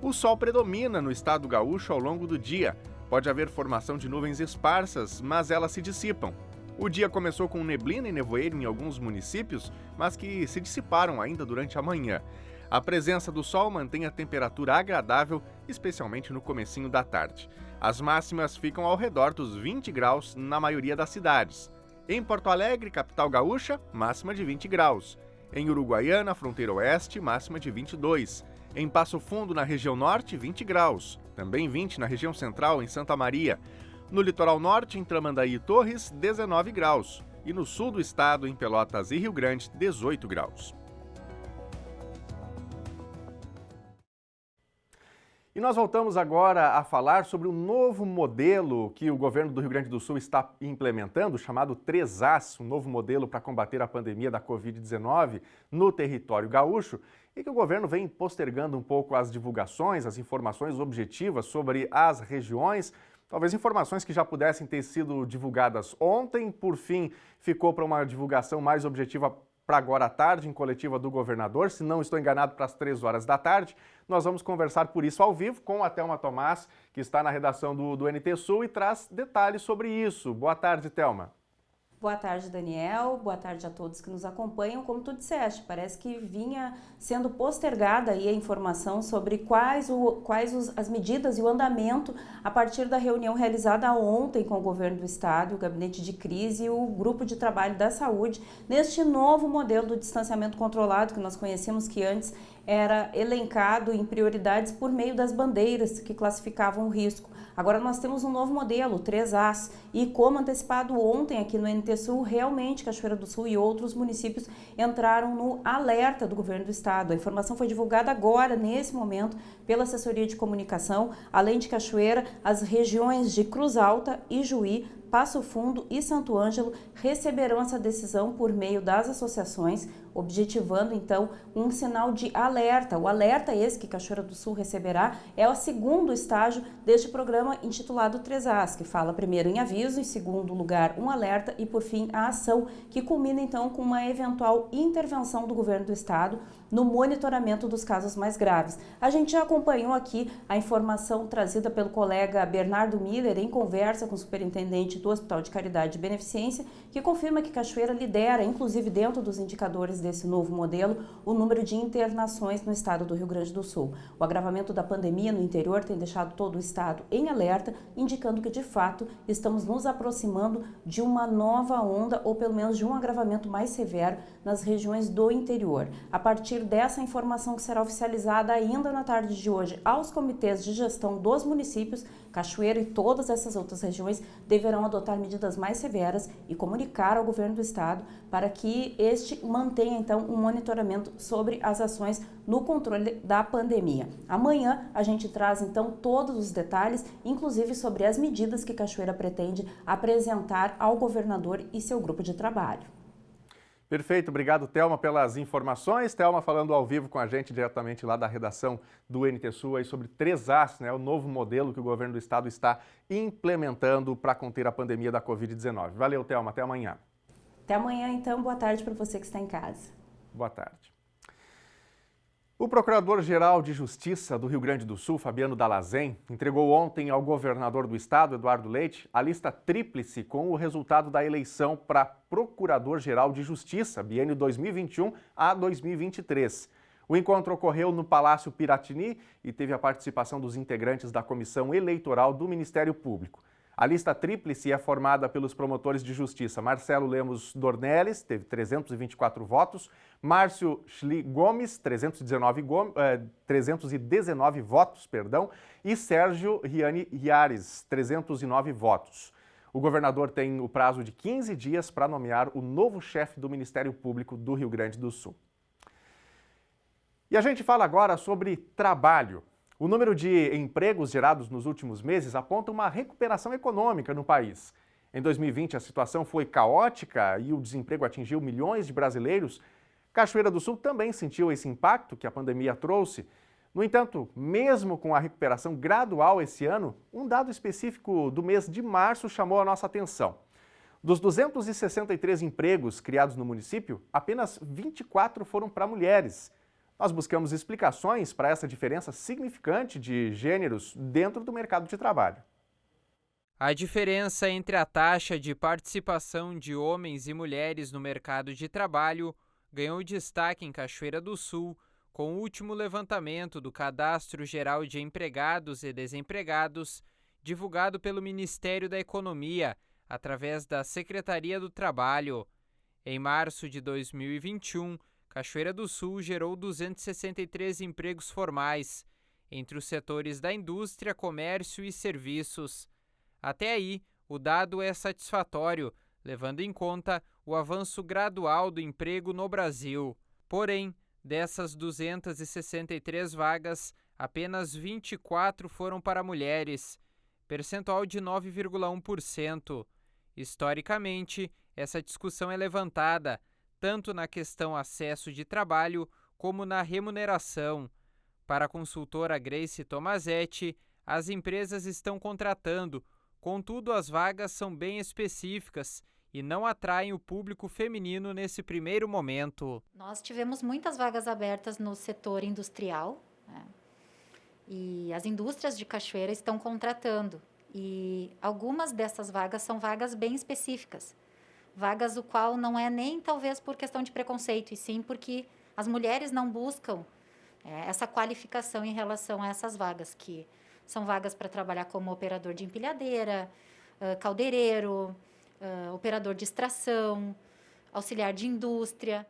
O sol predomina no estado gaúcho ao longo do dia. Pode haver formação de nuvens esparsas, mas elas se dissipam. O dia começou com neblina e nevoeiro em alguns municípios, mas que se dissiparam ainda durante a manhã. A presença do sol mantém a temperatura agradável, especialmente no comecinho da tarde. As máximas ficam ao redor dos 20 graus na maioria das cidades. Em Porto Alegre, capital gaúcha, máxima de 20 graus. Em Uruguaiana, fronteira oeste, máxima de 22. Em Passo Fundo, na região norte, 20 graus. Também 20 na região central, em Santa Maria. No litoral norte, em Tramandaí e Torres, 19 graus. E no sul do estado, em Pelotas e Rio Grande, 18 graus. E nós voltamos agora a falar sobre um novo modelo que o governo do Rio Grande do Sul está implementando, chamado 3As, um novo modelo para combater a pandemia da Covid-19 no território gaúcho, e que o governo vem postergando um pouco as divulgações, as informações objetivas sobre as regiões, talvez informações que já pudessem ter sido divulgadas ontem, por fim ficou para uma divulgação mais objetiva para agora à tarde, em coletiva do governador, se não estou enganado, para as 3 horas da tarde. Nós vamos conversar por isso ao vivo com a Thelma Tomás, que está na redação do NT Sul e traz detalhes sobre isso. Boa tarde, Thelma. Boa tarde, Daniel. Boa tarde a todos que nos acompanham. Como tu disseste, parece que vinha sendo postergada aí a informação sobre quais as medidas e o andamento a partir da reunião realizada ontem com o governo do estado, o gabinete de crise e o grupo de trabalho da saúde, neste novo modelo do distanciamento controlado que nós conhecemos, que antes era elencado em prioridades por meio das bandeiras que classificavam o risco. Agora nós temos um novo modelo, o 3As, e como antecipado ontem aqui no NT Sul, realmente Cachoeira do Sul e outros municípios entraram no alerta do governo do estado. A informação foi divulgada agora, nesse momento, pela assessoria de comunicação. Além de Cachoeira, as regiões de Cruz Alta, Ijuí, Passo Fundo e Santo Ângelo receberão essa decisão por meio das associações, objetivando então um sinal de alerta. O alerta esse que Cachoeira do Sul receberá é o segundo estágio deste programa intitulado 3As, que fala primeiro em aviso, em segundo lugar um alerta e por fim a ação, que culmina então com uma eventual intervenção do governo do estado no monitoramento dos casos mais graves. A gente já acompanhou aqui a informação trazida pelo colega Bernardo Miller em conversa com o superintendente do Hospital de Caridade e Beneficência, que confirma que Cachoeira lidera, inclusive dentro dos indicadores desse novo modelo, o número de internações no estado do Rio Grande do Sul. O agravamento da pandemia no interior tem deixado todo o estado em alerta, indicando que, de fato, estamos nos aproximando de uma nova onda ou pelo menos de um agravamento mais severo nas regiões do interior. A partir dessa informação que será oficializada ainda na tarde de hoje aos comitês de gestão dos municípios, Cachoeira e todas essas outras regiões deverão adotar medidas mais severas e comunicar ao governo do estado para que este mantenha então um monitoramento sobre as ações no controle da pandemia. Amanhã a gente traz então todos os detalhes, inclusive sobre as medidas que Cachoeira pretende apresentar ao governador e seu grupo de trabalho. Perfeito, obrigado, Thelma, pelas informações. Thelma falando ao vivo com a gente diretamente lá da redação do NT Sul aí sobre 3As, né, o novo modelo que o governo do estado está implementando para conter a pandemia da Covid-19. Valeu, Thelma, até amanhã. Até amanhã, então, boa tarde para você que está em casa. Boa tarde. O Procurador-Geral de Justiça do Rio Grande do Sul, Fabiano Dallazem, entregou ontem ao governador do estado, Eduardo Leite, a lista tríplice com o resultado da eleição para Procurador-Geral de Justiça, biênio 2021 a 2023. O encontro ocorreu no Palácio Piratini e teve a participação dos integrantes da Comissão Eleitoral do Ministério Público. A lista tríplice é formada pelos promotores de justiça Marcelo Lemos Dornelles, teve 324 votos, Márcio Schli Gomes, 319 votos, e Sérgio Riani Riares, 309 votos. O governador tem o prazo de 15 dias para nomear o novo chefe do Ministério Público do Rio Grande do Sul. E a gente fala agora sobre trabalho. O número de empregos gerados nos últimos meses aponta uma recuperação econômica no país. Em 2020, a situação foi caótica e o desemprego atingiu milhões de brasileiros. Cachoeira do Sul também sentiu esse impacto que a pandemia trouxe. No entanto, mesmo com a recuperação gradual esse ano, um dado específico do mês de março chamou a nossa atenção. Dos 263 empregos criados no município, apenas 24 foram para mulheres. Nós buscamos explicações para essa diferença significante de gêneros dentro do mercado de trabalho. A diferença entre a taxa de participação de homens e mulheres no mercado de trabalho ganhou destaque em Cachoeira do Sul, com o último levantamento do Cadastro Geral de Empregados e Desempregados, divulgado pelo Ministério da Economia, através da Secretaria do Trabalho. Em março de 2021, Cachoeira do Sul gerou 263 empregos formais, entre os setores da indústria, comércio e serviços. Até aí, o dado é satisfatório, levando em conta o avanço gradual do emprego no Brasil. Porém, dessas 263 vagas, apenas 24 foram para mulheres, percentual de 9,1%. Historicamente, essa discussão é levantada, tanto na questão acesso de trabalho, como na remuneração. Para a consultora Grace Tomazetti, as empresas estão contratando, contudo as vagas são bem específicas e não atraem o público feminino nesse primeiro momento. Nós tivemos muitas vagas abertas no setor industrial, né? E as indústrias de Cachoeira estão contratando. E algumas dessas vagas são vagas bem específicas. Vagas o qual não é nem talvez por questão de preconceito, e sim porque as mulheres não buscam essa qualificação em relação a essas vagas, que são vagas para trabalhar como operador de empilhadeira, caldeireiro, operador de extração, auxiliar de indústria.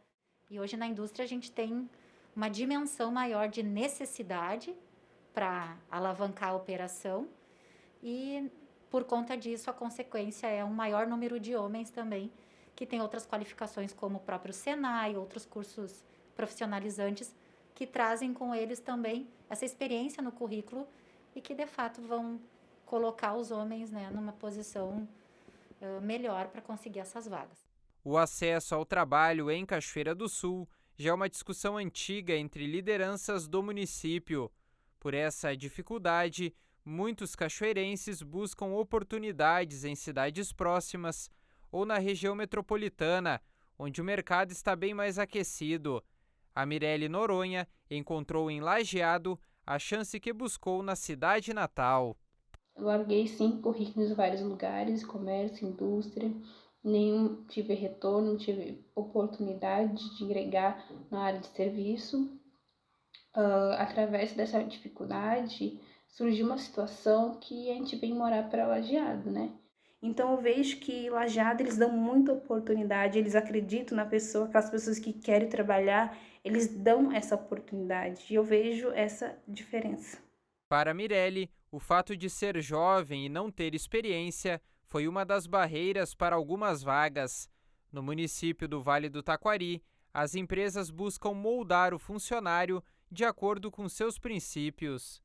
E hoje na indústria a gente tem uma dimensão maior de necessidade para alavancar a operação e, por conta disso, a consequência é um maior número de homens também que têm outras qualificações, como o próprio Senai, outros cursos profissionalizantes, que trazem com eles também essa experiência no currículo e que, de fato, vão colocar os homens, né, numa posição melhor para conseguir essas vagas. O acesso ao trabalho em Cachoeira do Sul já é uma discussão antiga entre lideranças do município. Por essa dificuldade, muitos cachoeirenses buscam oportunidades em cidades próximas ou na região metropolitana, onde o mercado está bem mais aquecido. A Mirelle Noronha encontrou em Lajeado a chance que buscou na cidade natal. Eu larguei 5 currículos em vários lugares, comércio, indústria, nenhum tive retorno, tive oportunidade de agregar na área de serviço. Através dessa dificuldade, surgiu uma situação que a gente vem morar para Lajeado, né? Então eu vejo que Lajeado, eles dão muita oportunidade, eles acreditam na pessoa, aquelas pessoas que querem trabalhar, eles dão essa oportunidade e eu vejo essa diferença. Para Mirelle, o fato de ser jovem e não ter experiência foi uma das barreiras para algumas vagas. No município do Vale do Taquari, as empresas buscam moldar o funcionário de acordo com seus princípios.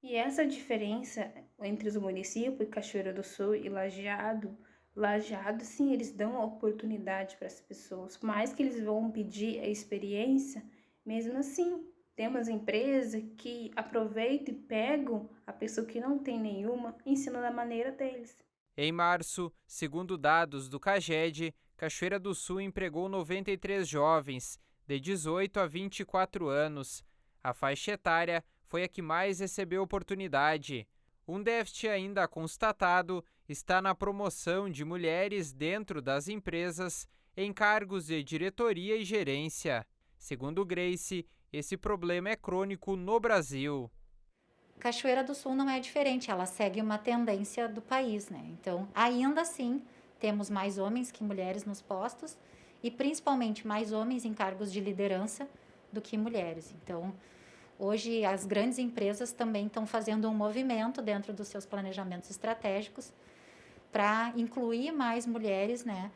E essa diferença entre os municípios, Cachoeira do Sul e Lajeado, sim, eles dão a oportunidade para as pessoas, mais que eles vão pedir a experiência, mesmo assim, temos empresas que aproveitam e pegam a pessoa que não tem nenhuma, ensinam da maneira deles. Em março, segundo dados do CAGED, Cachoeira do Sul empregou 93 jovens, de 18 a 24 anos. A faixa etária foi a que mais recebeu oportunidade. Um déficit ainda constatado está na promoção de mulheres dentro das empresas em cargos de diretoria e gerência. Segundo Grace, esse problema é crônico no Brasil. Cachoeira do Sul não é diferente, ela segue uma tendência do país, né? Então, ainda assim, temos mais homens que mulheres nos postos e principalmente mais homens em cargos de liderança do que mulheres. Então, hoje as grandes empresas também estão fazendo um movimento dentro dos seus planejamentos estratégicos para incluir mais mulheres, né,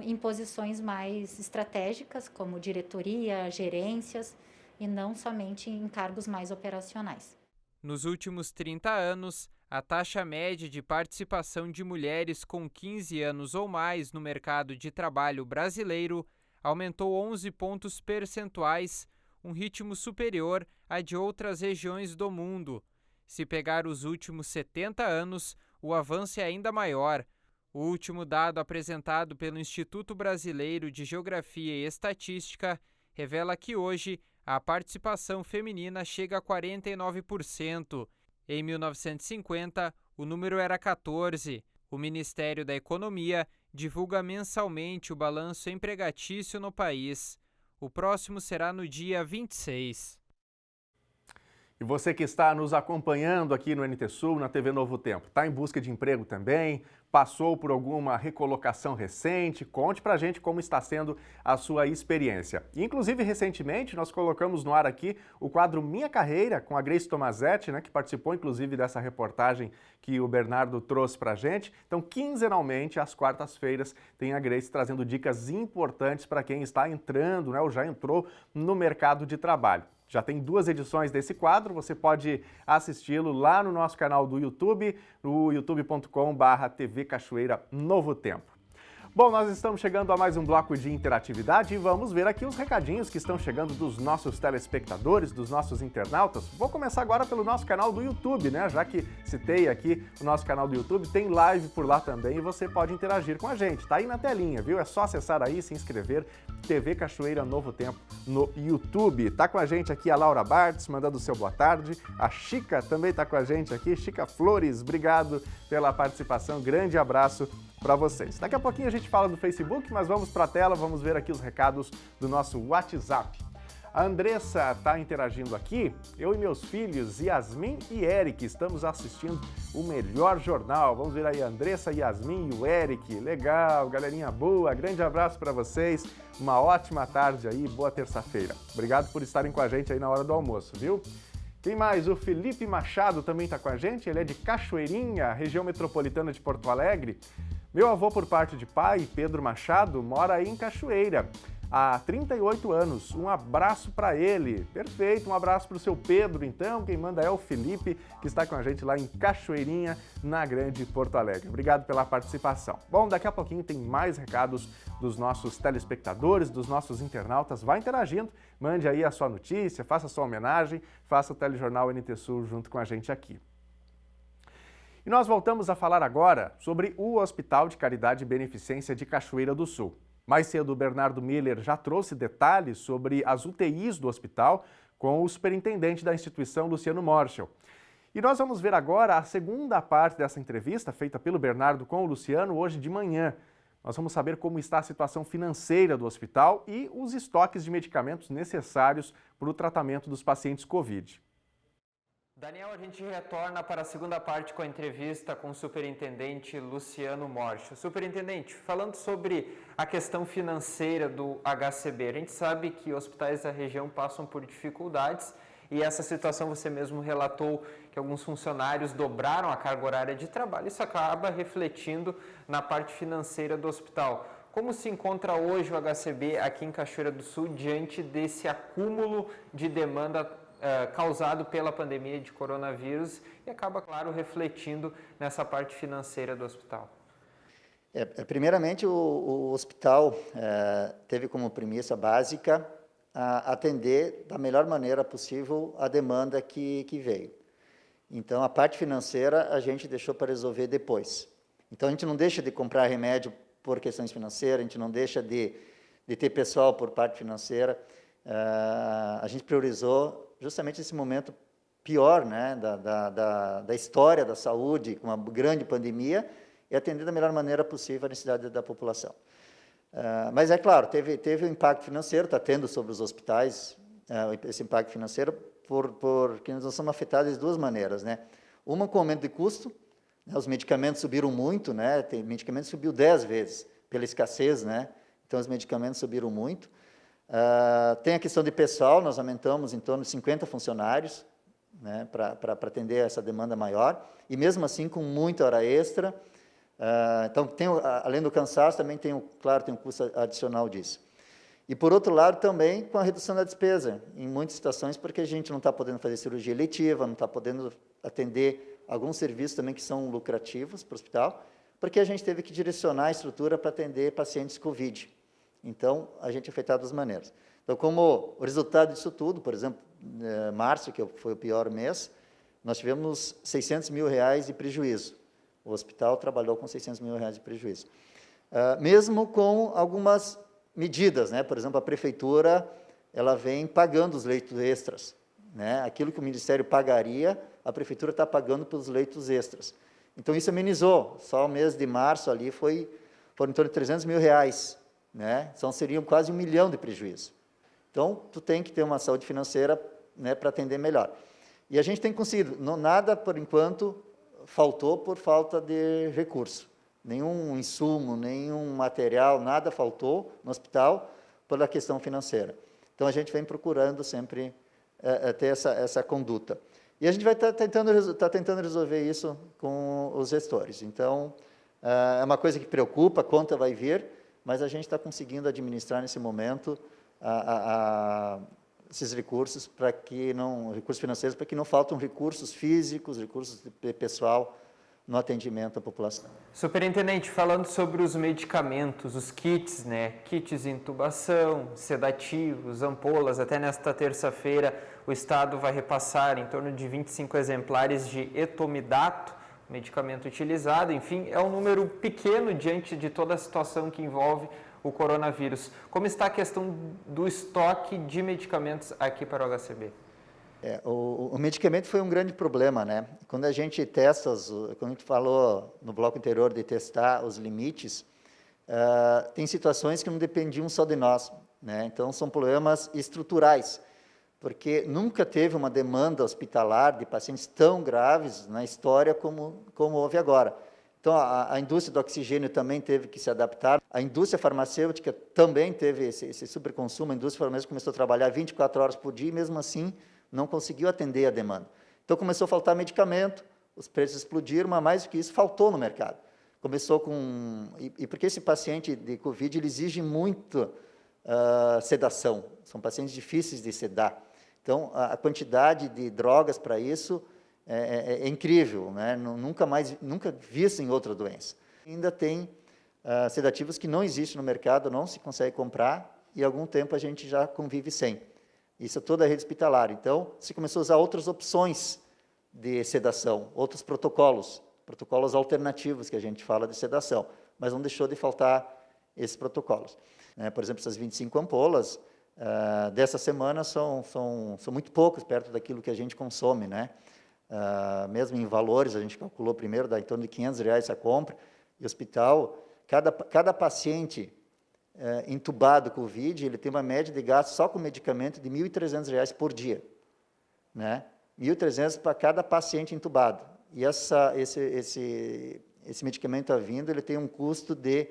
em posições mais estratégicas, como diretoria, gerências, e não somente em cargos mais operacionais. Nos últimos 30 anos, a taxa média de participação de mulheres com 15 anos ou mais no mercado de trabalho brasileiro aumentou 11 pontos percentuais, um ritmo superior à de outras regiões do mundo. Se pegar os últimos 70 anos, o avanço é ainda maior. O último dado apresentado pelo Instituto Brasileiro de Geografia e Estatística revela que hoje a participação feminina chega a 49%. Em 1950, o número era 14%. O Ministério da Economia divulga mensalmente o balanço empregatício no país. O próximo será no dia 26. E você que está nos acompanhando aqui no NT Sul, na TV Novo Tempo, está em busca de emprego também? Passou por alguma recolocação recente? Conte pra gente como está sendo a sua experiência. Inclusive, recentemente, nós colocamos no ar aqui o quadro Minha Carreira, com a Grace Tomazetti, né, que participou inclusive dessa reportagem que o Bernardo trouxe pra gente. Então, quinzenalmente, às quartas-feiras, tem a Grace trazendo dicas importantes para quem está entrando, né, ou já entrou no mercado de trabalho. Já tem 2 edições desse quadro, você pode assisti-lo lá no nosso canal do YouTube, no youtube.com/TV Cachoeira Novo Tempo. Bom, nós estamos chegando a mais um bloco de interatividade e vamos ver aqui os recadinhos que estão chegando dos nossos telespectadores, dos nossos internautas. Vou começar agora pelo nosso canal do YouTube, né? Já que citei aqui o nosso canal do YouTube, tem live por lá também e você pode interagir com a gente. Tá aí na telinha, viu? É só acessar aí, se inscrever, TV Cachoeira Novo Tempo no YouTube. Tá com a gente aqui a Laura Bartz, mandando o seu boa tarde. A Chica também tá com a gente aqui. Chica Flores, obrigado pela participação. Grande abraço para vocês. Daqui a pouquinho a gente fala do Facebook, mas vamos para a tela, vamos ver aqui os recados do nosso WhatsApp. A Andressa está interagindo aqui. Eu e meus filhos, Yasmin e Eric, estamos assistindo o melhor jornal. Vamos ver aí, Andressa, Yasmin e o Eric. Legal, galerinha boa. Grande abraço para vocês. Uma ótima tarde aí, boa terça-feira. Obrigado por estarem com a gente aí na hora do almoço, viu? Quem mais? O Felipe Machado também está com a gente. Ele é de Cachoeirinha, região metropolitana de Porto Alegre. Meu avô, por parte de pai, Pedro Machado, mora aí em Cachoeira há 38 anos. Um abraço para ele. Perfeito, um abraço para o seu Pedro, então. Quem manda é o Felipe, que está com a gente lá em Cachoeirinha, na Grande Porto Alegre. Obrigado pela participação. Bom, daqui a pouquinho tem mais recados dos nossos telespectadores, dos nossos internautas. Vai interagindo, mande aí a sua notícia, faça a sua homenagem, faça o telejornal NT Sul junto com a gente aqui. E nós voltamos a falar agora sobre o Hospital de Caridade e Beneficência de Cachoeira do Sul. Mais cedo, o Bernardo Miller já trouxe detalhes sobre as UTIs do hospital com o superintendente da instituição, Luciano Morschel. E nós vamos ver agora a segunda parte dessa entrevista feita pelo Bernardo com o Luciano hoje de manhã. Nós vamos saber como está a situação financeira do hospital e os estoques de medicamentos necessários para o tratamento dos pacientes Covid. Daniel, a gente retorna para a segunda parte com a entrevista com o superintendente Luciano Morschel. Superintendente, falando sobre a questão financeira do HCB, a gente sabe que hospitais da região passam por dificuldades e essa situação você mesmo relatou que alguns funcionários dobraram a carga horária de trabalho. Isso acaba refletindo na parte financeira do hospital. Como se encontra hoje o HCB aqui em Cachoeira do Sul diante desse acúmulo de demanda causado pela pandemia de coronavírus e acaba, claro, refletindo nessa parte financeira do hospital? Primeiramente, o hospital teve como premissa básica atender da melhor maneira possível a demanda que veio. Então, a parte financeira a gente deixou para resolver depois. Então, a gente não deixa de comprar remédio por questões financeiras, a gente não deixa de ter pessoal por parte financeira. A gente priorizou justamente esse momento pior, né, da história da saúde, com uma grande pandemia, e atender da melhor maneira possível a necessidade da população. Mas, é claro, teve um impacto financeiro, está tendo sobre os hospitais esse impacto financeiro, porque nós somos afetados de 2 maneiras, né? Uma com aumento de custo, né, os medicamentos subiram muito, né, tem medicamento subiu 10 vezes pela escassez, né, então os medicamentos subiram muito. Tem a questão de pessoal, nós aumentamos em torno de 50 funcionários, né, para atender essa demanda maior, e mesmo assim com muita hora extra. Então, além do cansaço, também tem um custo adicional disso. E, por outro lado, também com a redução da despesa, em muitas situações, porque a gente não está podendo fazer cirurgia eletiva, não está podendo atender alguns serviços também que são lucrativos para o hospital, porque a gente teve que direcionar a estrutura para atender pacientes Covid. Então, a gente é afetado das maneiras. Então, como o resultado disso tudo, por exemplo, março, que foi o pior mês, nós tivemos R$600 mil de prejuízo. O hospital trabalhou com R$600 mil de prejuízo. Mesmo com algumas medidas, né? Por exemplo, a prefeitura ela vem pagando os leitos extras, né? Aquilo que o Ministério pagaria, a prefeitura está pagando pelos leitos extras. Então, isso amenizou. Só o mês de março ali foram em torno de R$300 mil, né? Então, seriam quase 1 milhão de prejuízo. Então, tu tem que ter uma saúde financeira, né, para atender melhor. E a gente tem conseguido. Nada, por enquanto, faltou por falta de recurso. Nenhum insumo, nenhum material, nada faltou no hospital pela questão financeira. Então, a gente vem procurando sempre ter essa conduta. E a gente vai estar tentando resolver isso com os gestores. Então, é uma coisa que preocupa, a conta vai vir, mas a gente está conseguindo administrar nesse momento esses recursos recursos financeiros, para que não faltem recursos físicos, recursos de pessoal no atendimento à população. Superintendente, falando sobre os medicamentos, os kits, né? Kits de intubação, sedativos, ampolas, até nesta terça-feira o Estado vai repassar em torno de 25 exemplares de etomidato, medicamento utilizado, enfim, é um número pequeno diante de toda a situação que envolve o coronavírus. Como está a questão do estoque de medicamentos aqui para o HCB? O medicamento foi um grande problema, né? Quando a gente testa, quando a gente falou no bloco anterior de testar os limites, tem situações que não dependiam só de nós, né? Então, são problemas estruturais, porque nunca teve uma demanda hospitalar de pacientes tão graves na história como houve agora. Então, a indústria do oxigênio também teve que se adaptar, a indústria farmacêutica também teve esse superconsumo, a indústria farmacêutica começou a trabalhar 24 horas por dia e, mesmo assim, não conseguiu atender a demanda. Então, começou a faltar medicamento, os preços explodiram, mas mais do que isso, faltou no mercado. Começou com... E porque esse paciente de Covid, ele exige muito sedação, são pacientes difíceis de sedar. Então, a quantidade de drogas para isso é incrível, né? Nunca visto em outra doença. Ainda tem sedativos que não existem no mercado, não se consegue comprar, e há algum tempo a gente já convive sem. Isso é toda a rede hospitalar. Então, se começou a usar outras opções de sedação, outros protocolos alternativos que a gente fala de sedação, mas não deixou de faltar esses protocolos. Por exemplo, essas 25 ampolas, dessa semana são muito poucos perto daquilo que a gente consome, né? Mesmo em valores, a gente calculou primeiro, dá em torno de R$500 a compra, e o hospital, cada paciente entubado com Covid, ele tem uma média de gasto só com medicamento de R$1.300 por dia, né? 1.300 para cada paciente entubado. E esse medicamento à vinda, ele tem um custo de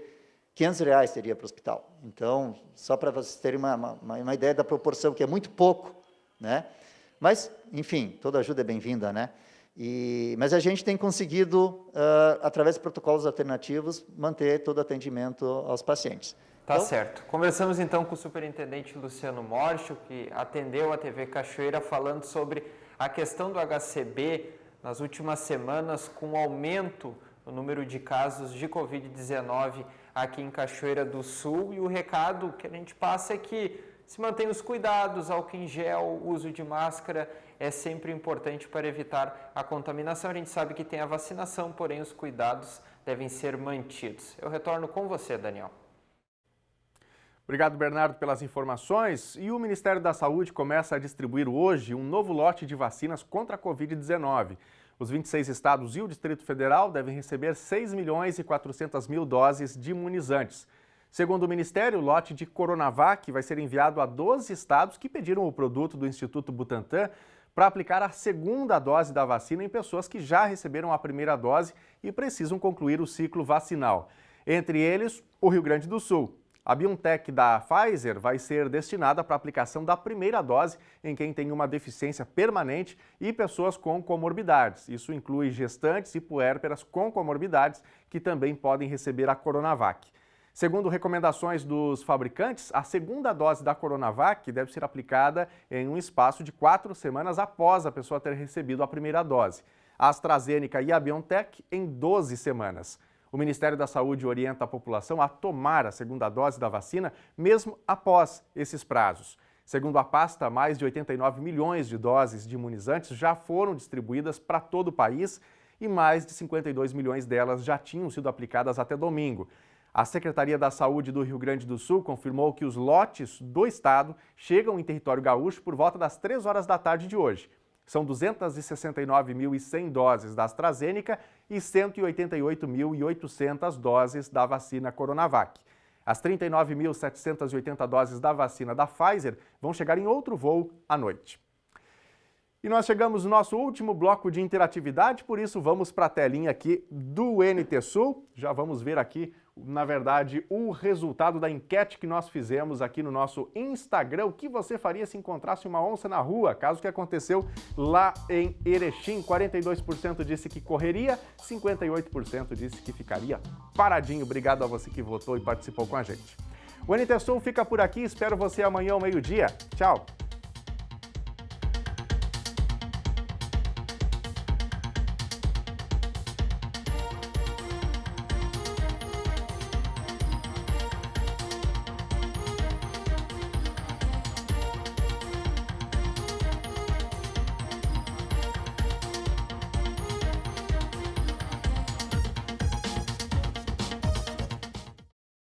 R$500 teria para o hospital. Então, só para vocês terem uma ideia da proporção, que é muito pouco, né? Mas, enfim, toda ajuda é bem-vinda, né? Mas a gente tem conseguido, através de protocolos alternativos, manter todo o atendimento aos pacientes. Tá certo. Conversamos então com o superintendente Luciano Morcho, que atendeu a TV Cachoeira, falando sobre a questão do HCB nas últimas semanas, com o aumento no número de casos de Covid-19 aqui em Cachoeira do Sul. E o recado que a gente passa é que se mantém os cuidados, álcool em gel, uso de máscara é sempre importante para evitar a contaminação. A gente sabe que tem a vacinação, porém os cuidados devem ser mantidos. Eu retorno com você, Daniel. Obrigado, Bernardo, pelas informações. E o Ministério da Saúde começa a distribuir hoje um novo lote de vacinas contra a Covid-19. Os 26 estados e o Distrito Federal devem receber 6.400.000 doses de imunizantes. Segundo o Ministério, o lote de Coronavac vai ser enviado a 12 estados que pediram o produto do Instituto Butantan para aplicar a segunda dose da vacina em pessoas que já receberam a primeira dose e precisam concluir o ciclo vacinal. Entre eles, o Rio Grande do Sul. A BioNTech da Pfizer vai ser destinada para a aplicação da primeira dose em quem tem uma deficiência permanente e pessoas com comorbidades. Isso inclui gestantes e puérperas com comorbidades que também podem receber a Coronavac. Segundo recomendações dos fabricantes, a segunda dose da Coronavac deve ser aplicada em um espaço de 4 semanas após a pessoa ter recebido a primeira dose. A AstraZeneca e a BioNTech em 12 semanas. O Ministério da Saúde orienta a população a tomar a segunda dose da vacina mesmo após esses prazos. Segundo a pasta, mais de 89 milhões de doses de imunizantes já foram distribuídas para todo o país e mais de 52 milhões delas já tinham sido aplicadas até domingo. A Secretaria da Saúde do Rio Grande do Sul confirmou que os lotes do estado chegam em território gaúcho por volta das 3 horas da tarde de hoje. São 269.100 doses da AstraZeneca e 188.800 doses da vacina Coronavac. As 39.780 doses da vacina da Pfizer vão chegar em outro voo à noite. E nós chegamos no nosso último bloco de interatividade, por isso vamos para a telinha aqui do NT Sul. Já vamos ver aqui, na verdade, o resultado da enquete que nós fizemos aqui no nosso Instagram. O que você faria se encontrasse uma onça na rua? Caso que aconteceu lá em Erechim. 42% disse que correria, 58% disse que ficaria paradinho. Obrigado a você que votou e participou com a gente. O NT Sul fica por aqui, espero você amanhã ao meio-dia. Tchau!